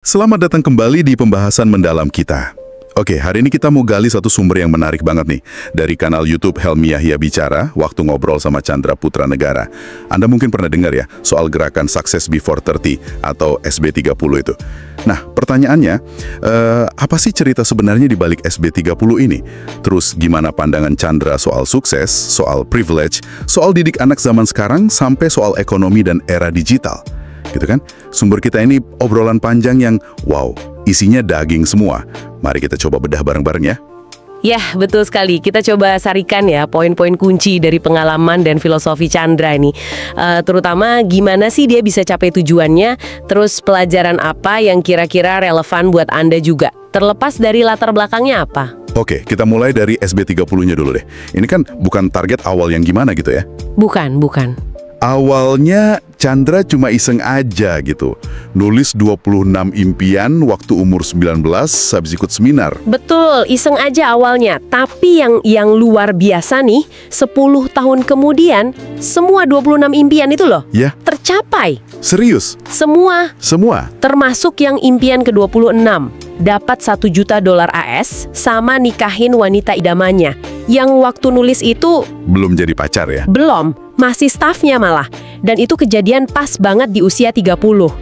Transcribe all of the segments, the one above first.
Selamat datang kembali di pembahasan mendalam kita. Oke, hari ini kita mau gali satu sumber yang menarik banget nih. Dari kanal YouTube Helmi Yahya Bicara, waktu ngobrol sama Chandra Putra Negara. Anda mungkin pernah dengar ya, soal gerakan Success Before 30 atau SB30 itu. Nah, pertanyaannya, apa sih cerita sebenarnya di balik SB30 ini? Terus gimana pandangan Chandra soal sukses, soal privilege, soal didik anak zaman sekarang, sampai soal ekonomi dan era digital? Gitu kan? Sumber kita ini obrolan panjang yang wow, isinya daging semua. Mari kita coba bedah bareng-bareng ya. Ya, betul sekali. Kita coba sarikan ya poin-poin kunci dari pengalaman dan filosofi Chandra ini. Terutama gimana sih dia bisa capai tujuannya, terus pelajaran apa yang kira-kira relevan buat Anda juga. Terlepas dari latar belakangnya apa. Oke, kita mulai dari SB30-nya dulu deh. Ini kan bukan target awal yang gimana gitu ya? Bukan. Awalnya Chandra cuma iseng aja gitu. Nulis 26 impian waktu umur 19 habis ikut seminar. Betul, iseng aja awalnya. Tapi yang luar biasa nih, 10 tahun kemudian, semua 26 impian itu loh, Ya, tercapai. serius? Semua. Termasuk yang impian ke-26. Dapat $1 juta AS sama nikahin wanita idamannya. Yang waktu nulis itu Belum jadi pacar ya? belum, masih stafnya malah. Dan itu kejadian pas banget di usia 30.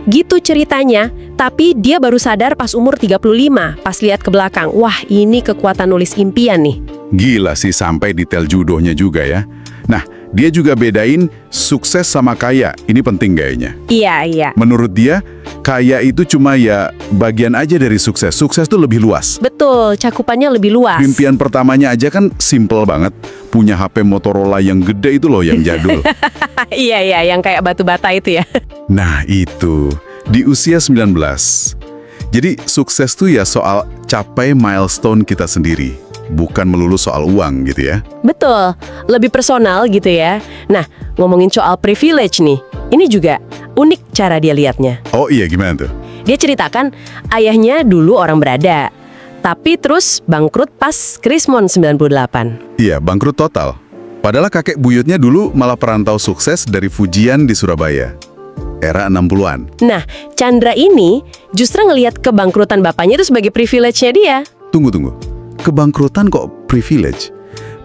Gitu ceritanya, tapi dia baru sadar pas umur 35, pas lihat ke belakang. Wah, ini kekuatan nulis impian nih. Gila sih sampai detail judonya juga ya. Nah, dia juga bedain sukses sama kaya. Ini penting kayaknya. Iya. Menurut dia, kaya itu cuma ya bagian aja dari sukses. Sukses tuh lebih luas. Betul, cakupannya lebih luas. Impian pertamanya aja kan simple banget. Punya HP Motorola yang gede itu loh, yang jadul. Iya, yang kayak batu bata itu ya. Nah itu, di usia 19. Jadi sukses tuh ya soal capai milestone kita sendiri. Bukan melulu soal uang gitu ya. Betul, lebih personal gitu ya. Nah, ngomongin soal privilege nih, ini juga unik cara dia lihatnya. Oh iya, gimana tuh? Dia ceritakan ayahnya dulu orang berada, tapi terus bangkrut pas Krismon 98. Iya, bangkrut total. Padahal kakek buyutnya dulu malah perantau sukses dari Fujian di Surabaya. Era 60-an. Nah, Chandra ini justru ngelihat kebangkrutan bapaknya itu sebagai privilege-nya dia. Tunggu. Kebangkrutan kok privilege?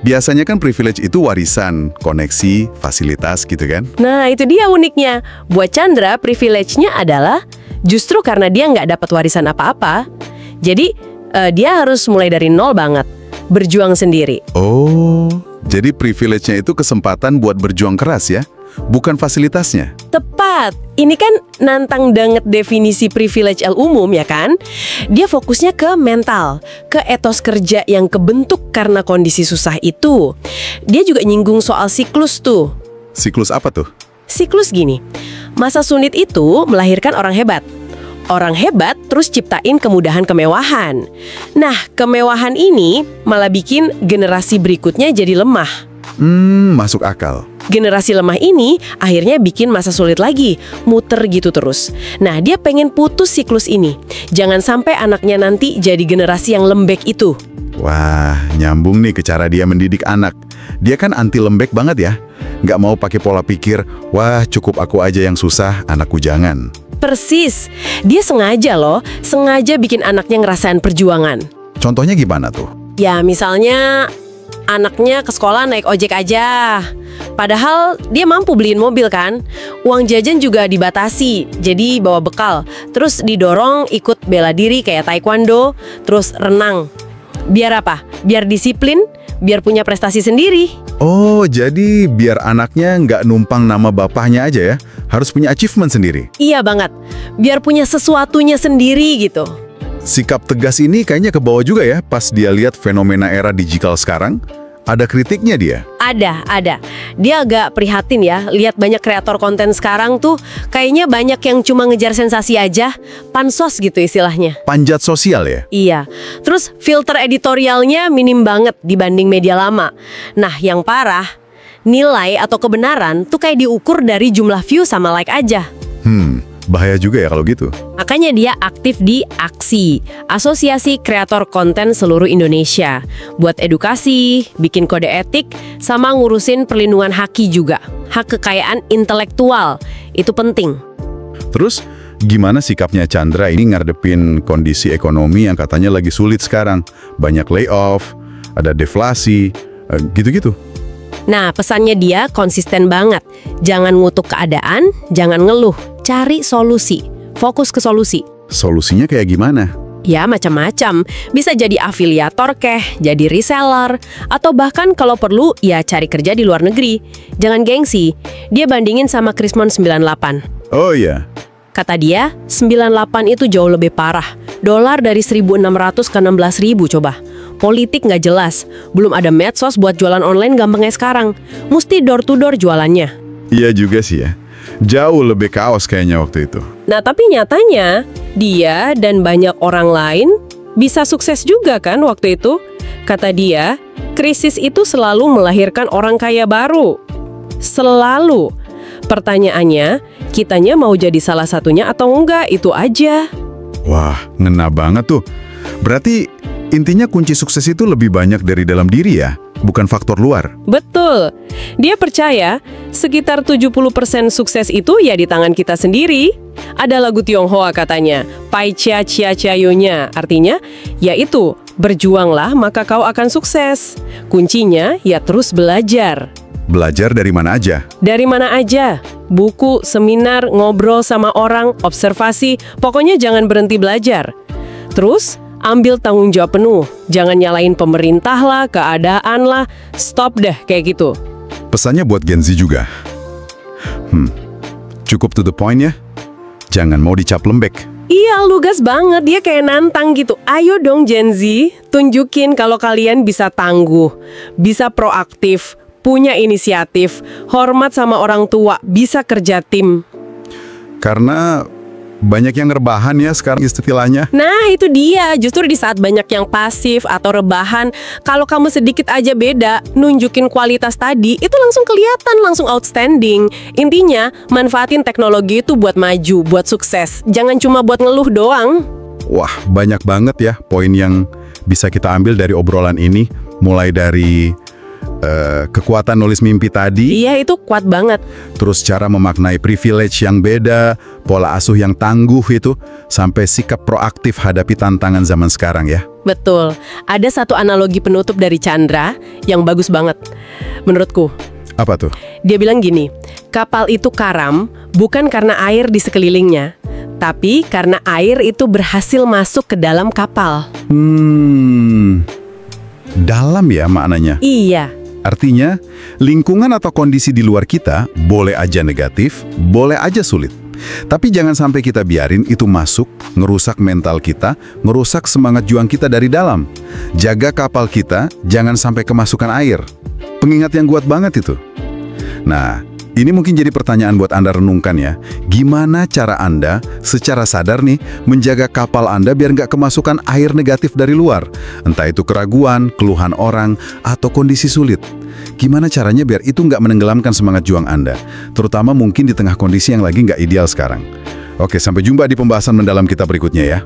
Biasanya kan privilege itu warisan, koneksi, fasilitas gitu kan? Nah, itu dia uniknya. Buat Chandra, privilege-nya adalah justru karena dia nggak dapat warisan apa-apa. Jadi, dia harus mulai dari nol banget. Berjuang sendiri. Oh, jadi privilege-nya itu kesempatan buat berjuang keras ya? Bukan fasilitasnya? Tepat. Ini kan nantang banget definisi privilege umum ya kan? Dia fokusnya ke mental, ke etos kerja yang kebentuk karena kondisi susah itu. Dia juga nyinggung soal siklus tuh. Siklus apa tuh? Siklus gini, masa sulit itu melahirkan orang hebat. Orang hebat terus ciptain kemudahan kemewahan. Nah, kemewahan ini malah bikin generasi berikutnya jadi lemah. Masuk akal. Generasi lemah ini akhirnya bikin masa sulit lagi, muter gitu terus. Nah, dia pengen putus siklus ini. Jangan sampai anaknya nanti jadi generasi yang lembek itu. Wah, nyambung nih ke cara dia mendidik anak. Dia kan anti lembek banget ya. Nggak mau pakai pola pikir, wah cukup aku aja yang susah, anakku jangan. Persis. Dia sengaja bikin anaknya ngerasain perjuangan. Contohnya gimana tuh? Ya, misalnya anaknya ke sekolah naik ojek aja. Padahal dia mampu beliin mobil kan. Uang jajan juga dibatasi, jadi bawa bekal. Terus didorong ikut bela diri kayak taekwondo, terus renang. Biar apa? Biar disiplin, biar punya prestasi sendiri. Oh, jadi biar anaknya nggak numpang nama bapaknya aja ya. Harus punya achievement sendiri. Iya banget. Biar punya sesuatunya sendiri gitu. Sikap tegas ini kayaknya ke bawah juga ya pas dia lihat fenomena era digital sekarang. Ada kritiknya dia. Ada. Dia agak prihatin ya, lihat banyak kreator konten sekarang tuh kayaknya banyak yang cuma ngejar sensasi aja, pansos gitu istilahnya. Panjat sosial ya? Iya. Terus filter editorialnya minim banget dibanding media lama. Nah, yang parah, nilai atau kebenaran tuh kayak diukur dari jumlah view sama like aja. Bahaya juga ya kalau gitu. Makanya dia aktif di AKSI, Asosiasi Kreator Konten Seluruh Indonesia. Buat edukasi, bikin kode etik, sama ngurusin perlindungan haki juga. Hak kekayaan intelektual, itu penting. Terus Gimana sikapnya Chandra ini ngadepin kondisi ekonomi yang katanya lagi sulit sekarang? Banyak layoff, ada deflasi, gitu-gitu. Nah, pesannya dia konsisten banget. Jangan ngutuk keadaan, jangan ngeluh, cari solusi. Fokus ke solusi. Solusinya kayak gimana? Ya, macam-macam. Bisa jadi afiliator keh, jadi reseller, atau bahkan kalau perlu, ya cari kerja di luar negeri. Jangan gengsi. Dia bandingin sama Krismon 98. Oh iya. Kata dia, 98 itu jauh lebih parah. Dolar dari 1.600 ke 16.000 coba. Politik nggak jelas. Belum ada medsos buat jualan online gampangnya sekarang. Mesti door to door jualannya. Iya juga sih ya. Jauh lebih kaos kayaknya waktu itu. Nah, tapi nyatanya, dia dan banyak orang lain bisa sukses juga kan waktu itu. Kata dia, krisis itu selalu melahirkan orang kaya baru. Selalu. Pertanyaannya, kitanya mau jadi salah satunya atau enggak, itu aja. Wah, ngena banget tuh. Berarti intinya kunci sukses itu lebih banyak dari dalam diri ya, bukan faktor luar. Betul. Dia percaya sekitar 70% sukses itu ya di tangan kita sendiri. Ada lagu Tionghoa katanya, Pai Chia Chia Chia Yonya, artinya yaitu berjuanglah maka kau akan sukses. Kuncinya ya terus belajar. Belajar dari mana aja? Dari mana aja? Buku, seminar, ngobrol sama orang, observasi, pokoknya jangan berhenti belajar. Terus, ambil tanggung jawab penuh. Jangan nyalain pemerintah lah, keadaan lah, stop deh kayak gitu. Pesannya buat Gen Z juga. Cukup to the point ya. Jangan mau dicap lembek. Iya, lugas banget. Dia kayak nantang gitu. Ayo dong Gen Z, tunjukin kalau kalian bisa tangguh, bisa proaktif, punya inisiatif, hormat sama orang tua, bisa kerja tim. Karena banyak yang rebahan ya sekarang istilahnya. Nah, itu dia. Justru di saat banyak yang pasif atau rebahan, kalau kamu sedikit aja beda, nunjukin kualitas tadi, itu langsung kelihatan, langsung outstanding. Intinya, manfaatin teknologi itu buat maju, buat sukses. Jangan cuma buat ngeluh doang. Wah, banyak banget ya poin yang bisa kita ambil dari obrolan ini. Mulai dari kekuatan nulis mimpi tadi. Iya, itu kuat banget. Terus cara memaknai privilege yang beda, pola asuh yang tangguh itu, sampai sikap proaktif hadapi tantangan zaman sekarang ya. Betul. Ada satu analogi penutup dari Chandra yang bagus banget, menurutku. Apa tuh? Dia bilang gini, kapal itu karam bukan karena air di sekelilingnya, tapi karena air itu berhasil masuk ke dalam kapal. Dalam ya maknanya. Iya. Artinya, lingkungan atau kondisi di luar kita boleh aja negatif, boleh aja sulit. Tapi jangan sampai kita biarin itu masuk, ngerusak mental kita, ngerusak semangat juang kita dari dalam. Jaga kapal kita, jangan sampai kemasukan air. Pengingat yang kuat banget itu. Nah, ini mungkin jadi pertanyaan buat Anda renungkan ya. Gimana cara Anda secara sadar nih menjaga kapal Anda biar nggak kemasukan air negatif dari luar? Entah itu keraguan, keluhan orang, atau kondisi sulit. Gimana caranya biar itu nggak menenggelamkan semangat juang Anda? Terutama mungkin di tengah kondisi yang lagi nggak ideal sekarang. Oke, sampai jumpa di pembahasan mendalam kita berikutnya ya.